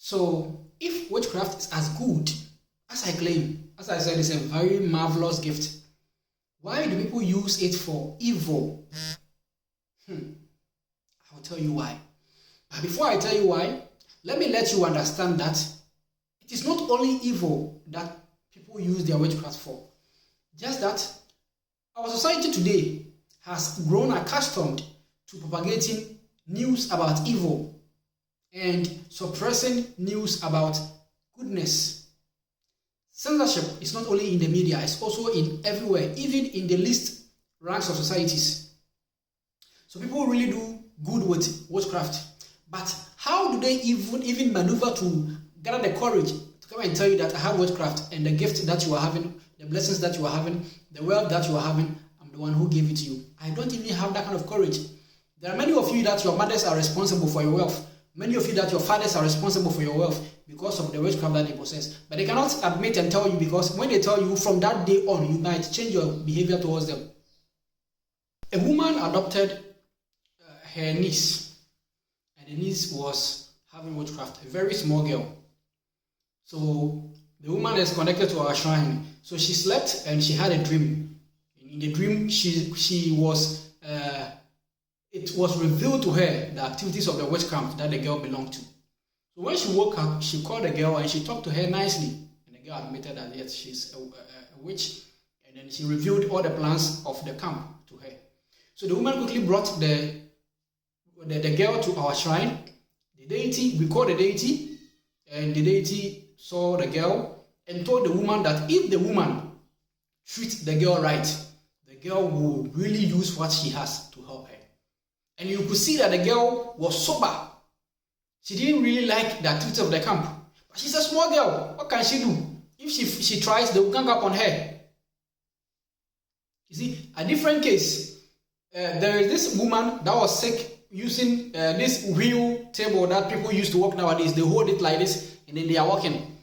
So if witchcraft is as good as I claim, as I said, it's a very marvelous gift, why do people use it for evil? I'll tell you why. But before I tell you why, let me let you understand that it is not only evil that people use their witchcraft for. Just that our society today has grown accustomed to propagating news about evil and suppressing news about goodness. Censorship is not only in the media, it's also in everywhere, even in the least ranks of societies. So people really do good with witchcraft. But how do they even maneuver to gather the courage to come and tell you that I have witchcraft and the gift that you are having, the blessings that you are having, the wealth that you are having, I'm the one who gave it to you. I don't even have that kind of courage. There are many of you that your mothers are responsible for your wealth. Many of you that your fathers are responsible for your wealth because of the witchcraft that they possess. But they cannot admit and tell you, because when they tell you, from that day on, you might change your behavior towards them. A woman adopted her niece, and the niece was having witchcraft, a very small girl. So the woman is connected to our shrine. So she slept and she had a dream. In the dream, it was revealed to her the activities of the witchcraft that the girl belonged to. So when she woke up, she called the girl and she talked to her nicely. And the girl admitted that yes, she's a witch. And then she revealed all the plans of the camp to her. So the woman quickly brought the girl to our shrine. The deity, we called the deity, and the deity saw the girl and told the woman that if the woman treats the girl right, the girl will really use what she has to help her. And you could see that the girl was sober. She didn't really like the activity of the camp. But she's a small girl. What can she do? If she tries, they will gang up on her. You see, a different case. There is this woman that was sick using this wheel table that people used to walk nowadays. They hold it like this and then they are walking.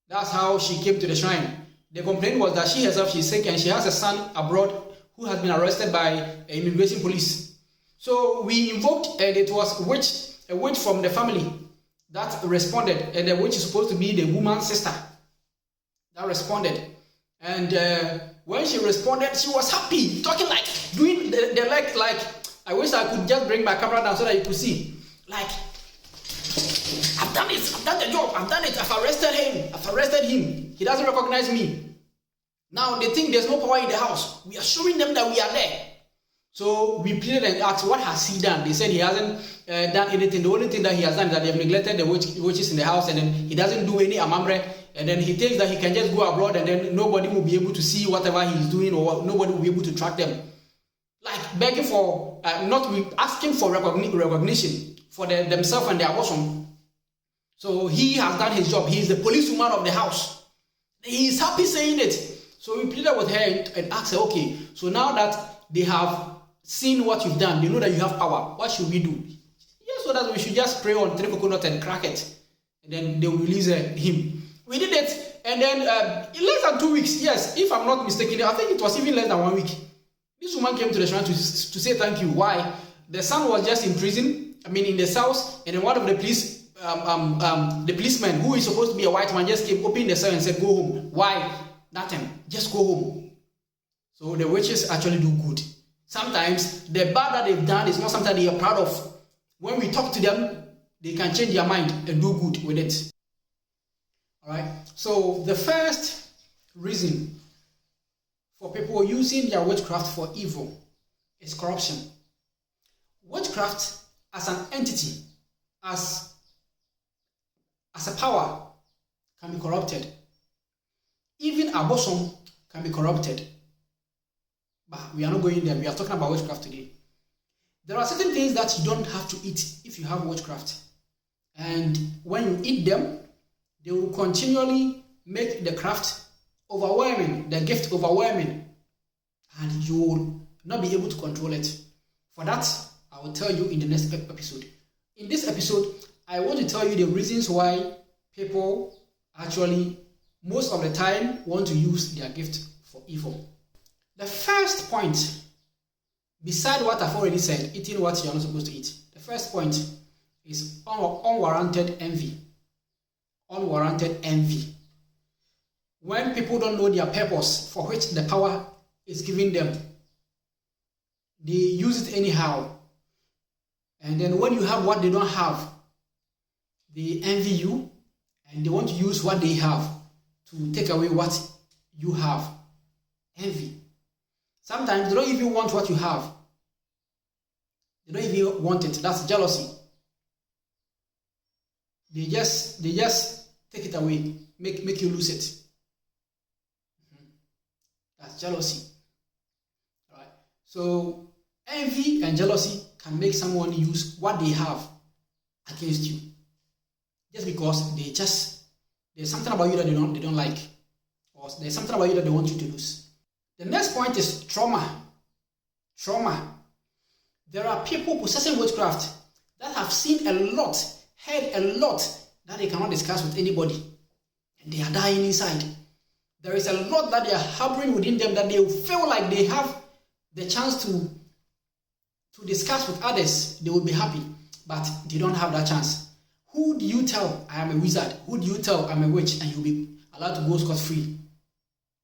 That's how she came to the shrine. The complaint was that she herself, she's sick and she has a son abroad who has been arrested by immigration police. So we invoked, and it was a witch from the family that responded, and the witch is supposed to be the woman's sister that responded. And when she responded, she was happy, talking like, doing the leg like, I wish I could just bring my camera down so that you could see. Like, I've done it, I've done the job, I've done it, I've arrested him. He doesn't recognize me. Now they think there's no power in the house. We are showing them that we are there. So we pleaded and asked, what has he done? They said he hasn't done anything. The only thing that he has done is that they have neglected the witches in the house, and then he doesn't do any amamre, and then he thinks that he can just go abroad and then nobody will be able to see whatever he's doing, or nobody will be able to track them. Like begging for, asking for recognition for themselves and their bosom. So he has done his job. He is the policewoman of the house. He is happy saying it. So we pleaded with her and asked her, okay, so now that they have seen what you've done, they know that you have power, what should we do? Yes, so that we should just pray on 3 coconuts and crack it, and then they will release him. We did it, and then in less than 2 weeks, yes, if I'm not mistaken, I think it was even less than 1 week, this woman came to the shrine to say thank you. Why? The son was just in prison, in the cells, and then one of the the policeman, who is supposed to be a white man, just came, opened the cell and said, go home. Why? Nothing. Just go home. So the witches actually do good. Sometimes the bad that they've done is not something they are proud of. When we talk to them, they can change their mind and do good with it. Alright? So the first reason for people using their witchcraft for evil is corruption. Witchcraft as an entity, as a power, can be corrupted. Even a bosom can be corrupted. But we are not going there. We are talking about witchcraft today. There are certain things that you don't have to eat if you have witchcraft. And when you eat them, they will continually make the craft overwhelming, the gift overwhelming. And you will not be able to control it. For that, I will tell you in the next episode. In this episode, I want to tell you the reasons why people actually, most of the time, want to use their gift for evil. The first point, beside what I've already said, eating what you're not supposed to eat, the first point is unwarranted envy. unwarranted envy. When people don't know their purpose for which the power is giving them, they use it anyhow. And then when you have what they don't have, they envy you and they want to use what they have to take away what you have. Envy. Sometimes they don't even want what you have. They don't even want it. That's jealousy. They just take it away, make you lose it. That's jealousy. All right. So envy and jealousy can make someone use what they have against you, just because there's something about you that they don't like, or there's something about you that they want you to lose. The next point is trauma. Trauma. There are people possessing witchcraft that have seen a lot, heard a lot that they cannot discuss with anybody, and they are dying inside. There is a lot that they are harboring within them that they feel like they have the chance to discuss with others. They will be happy, but they don't have that chance. Who do you tell I am a wizard? Who do you tell I'm a witch? And you'll be allowed to go scot-free.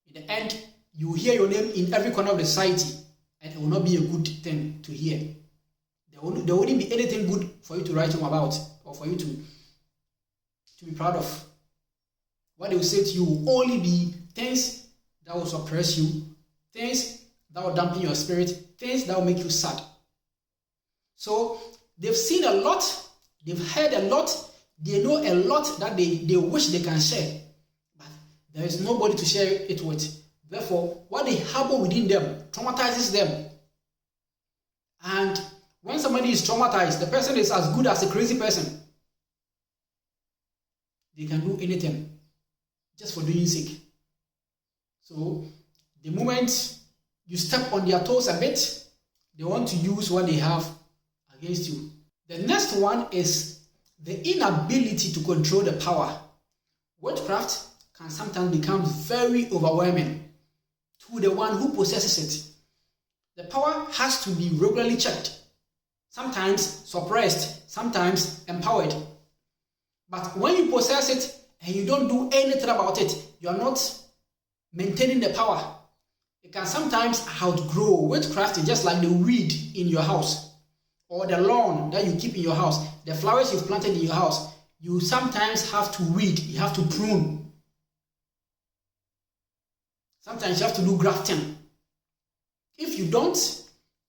In the end, you will hear your name in every corner of the society, and it will not be a good thing to hear. There wouldn't be anything good for you to write home about, or for you to be proud of. What they will say to you will only be things that will suppress you, things that will dampen your spirit, things that will make you sad. So they've seen a lot, they've heard a lot, they know a lot that they wish they can share, but there is nobody to share it with. Therefore, what they harbor within them traumatizes them. And when somebody is traumatized, the person is as good as a crazy person. They can do anything just for doing sake. So the moment you step on their toes a bit, they want to use what they have against you. The next one is the inability to control the power. Witchcraft can sometimes become very overwhelming to the one who possesses it. The power has to be regularly checked, sometimes suppressed, sometimes empowered. But when you possess it and you don't do anything about it, you are not maintaining the power. It can sometimes outgrow. Witchcraft is just like the weed in your house, or the lawn that you keep in your house, the flowers you've planted in your house. You sometimes have to weed, you have to prune. Sometimes you have to do grafting. If you don't,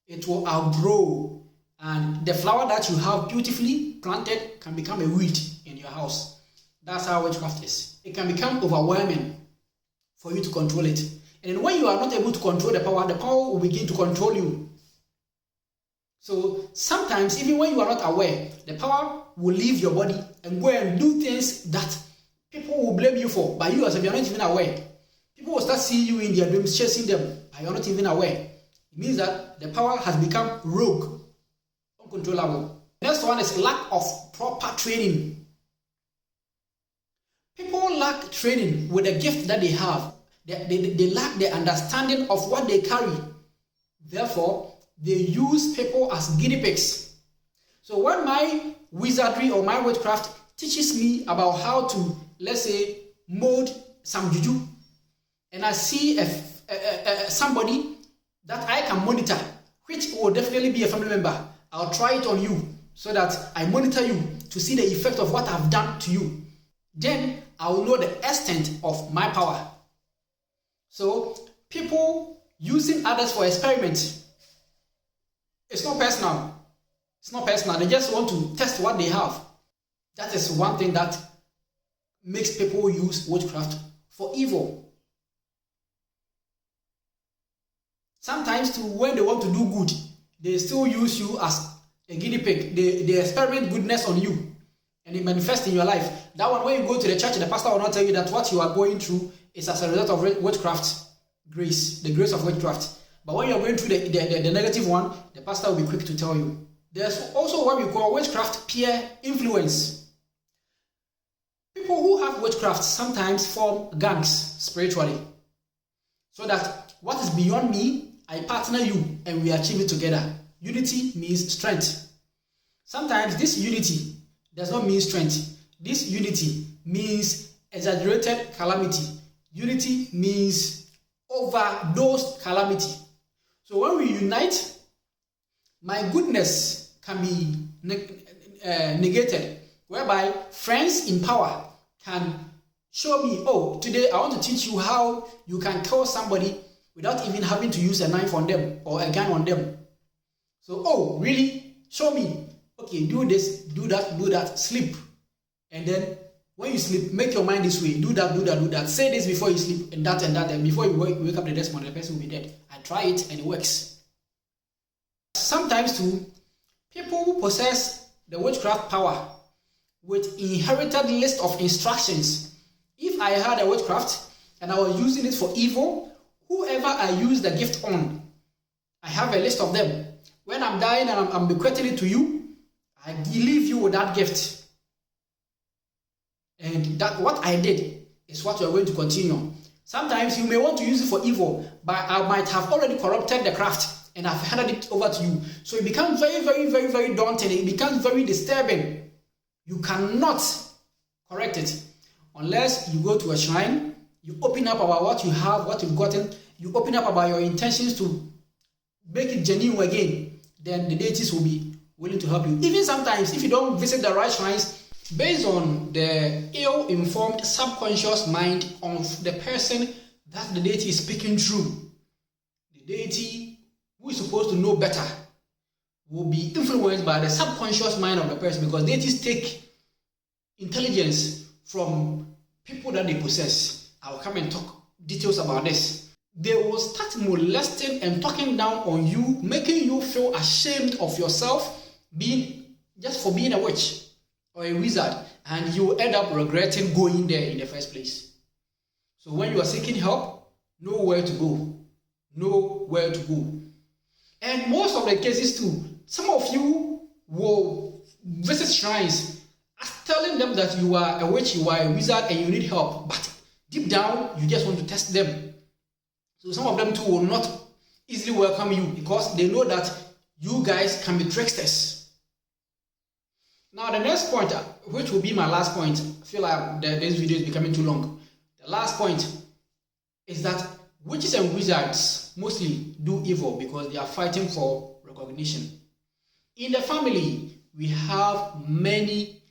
it will outgrow, and the flower that you have beautifully planted can become a weed in your house. That's how witchcraft is. It can become overwhelming for you to control it. And when you are not able to control the power will begin to control you. So sometimes, even when you are not aware, the power will leave your body and go and do things that people will blame you for, but you yourself, you are not even aware. People will start seeing you in their dreams, chasing them, but you are not even aware. It means that the power has become rogue, uncontrollable. The next one is lack of proper training. People lack training with the gift that they have. They lack the understanding of what they carry. Therefore, they use people as guinea pigs. So when my wizardry or my witchcraft teaches me about how to, let's say, mold some juju, and I see somebody that I can monitor, which will definitely be a family member, I'll try it on you so that I monitor you to see the effect of what I've done to you. Then I will know the extent of my power. So people using others for experiment, it's not personal. It's not personal. They just want to test what they have. That is one thing that makes people use witchcraft for evil. Sometimes too, when they want to do good, they still use you as a guinea pig. They experiment goodness on you and it manifests in your life. That one, when you go to the church, the pastor will not tell you that what you are going through is as a result of witchcraft grace, the grace of witchcraft. But when you are going through the negative one, the pastor will be quick to tell you. There's also what we call witchcraft peer influence. People who have witchcraft sometimes form gangs spiritually, so that what is beyond me, I partner you and we achieve it together. Unity means strength. Sometimes this unity does not mean strength. This unity means exaggerated calamity. Unity means overdosed calamity. So when we unite, my goodness can be negated, whereby friends in power can show me, oh, today I want to teach you how you can kill somebody without even having to use a knife on them or a gun on them. So, oh, really? Show me. Okay, do this, do that, sleep. And then when you sleep, make your mind this way. Do that. Say this before you sleep, and that. And before you wake up the next morning, the person will be dead. I try it and it works. Sometimes too, people who possess the witchcraft power with inherited list of instructions. If I had a witchcraft and I was using it for evil, whoever I use the gift on, I have a list of them. When I'm dying and I'm bequeathing it to you, I leave you with that gift. And that what I did is what we're going to continue. Sometimes you may want to use it for evil, but I might have already corrupted the craft and I've handed it over to you. So it becomes very daunting. It becomes very disturbing. You cannot correct it unless you go to a shrine, you open up about what you have, what you've gotten, you open up about your intentions to make it genuine again, then the deities will be willing to help you. Even sometimes, if you don't visit the right shrines, based on the ill-informed subconscious mind of the person that the deity is speaking through, the deity who is supposed to know better will be influenced by the subconscious mind of the person, because deities take intelligence from people that they possess. I'll come and talk details about this. They will start molesting and talking down on you, making you feel ashamed of yourself, just for being a witch or a wizard, and you will end up regretting going there in the first place. So when you are seeking help, know where to go. Know where to go. And most of the cases too, some of you will visit shrines telling them that you are a witch, you are a wizard, and you need help. But deep down, you just want to test them. So some of them too will not easily welcome you because they know that you guys can be tricksters. Now the next point, which will be my last point, I feel like this video is becoming too long. The last point is that witches and wizards mostly do evil because they are fighting for recognition. In the family, we have many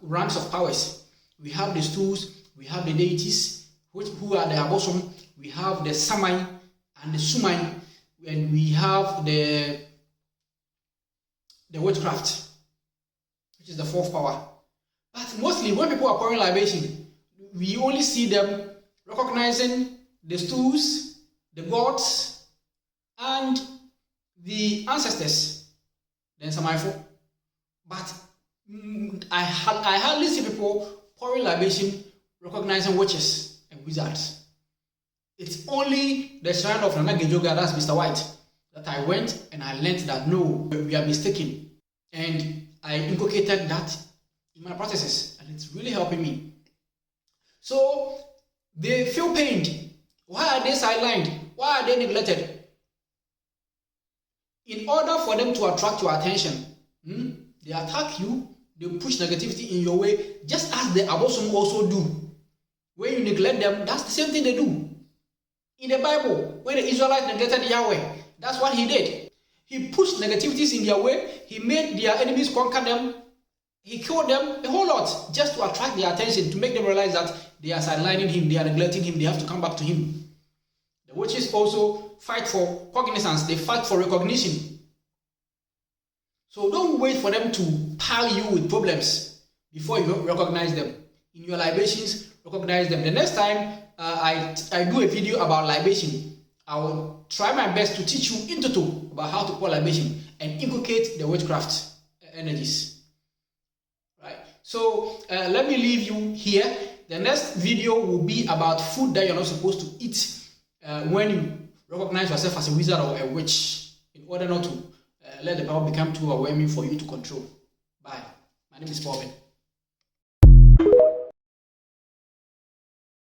ranks of powers. We have the stools, we have the deities, who are the abosom, we have the samai and the sumai, and we have the witchcraft, which is the fourth power. But mostly when people are pouring libation, we only see them recognizing the stools, the gods, and the ancestors, then samaifo. But I hardly see people pouring libation recognizing witches and wizards. It's only the shrine of Nana Gejoga, that's Mr. White, that I went and I learned that no, we are mistaken. And I inculcated that in my processes, and it's really helping me. So they feel pained. Why are they sidelined? Why are they neglected? In order for them to attract your attention, they attack you, they push negativity in your way, just as the abosom also do. When you neglect them, that's the same thing they do. In the Bible, when the Israelites neglected Yahweh, that's what he did. He pushed negativities in their way, he made their enemies conquer them, he killed them, a whole lot, just to attract their attention, to make them realize that they are sidelining him, they are neglecting him, they have to come back to him. The witches also fight for cognizance, they fight for recognition. So don't wait for them to pile you with problems before you recognize them. In your libations, recognize them. The next time I do a video about libation, I will try my best to teach you in total about how to pour libation and inculcate the witchcraft energies. Right? So let me leave you here. The next video will be about food that you're not supposed to eat when you recognize yourself as a wizard or a witch, in order not to let the power become too overwhelming for you to control. Bye. My name is Paulvin.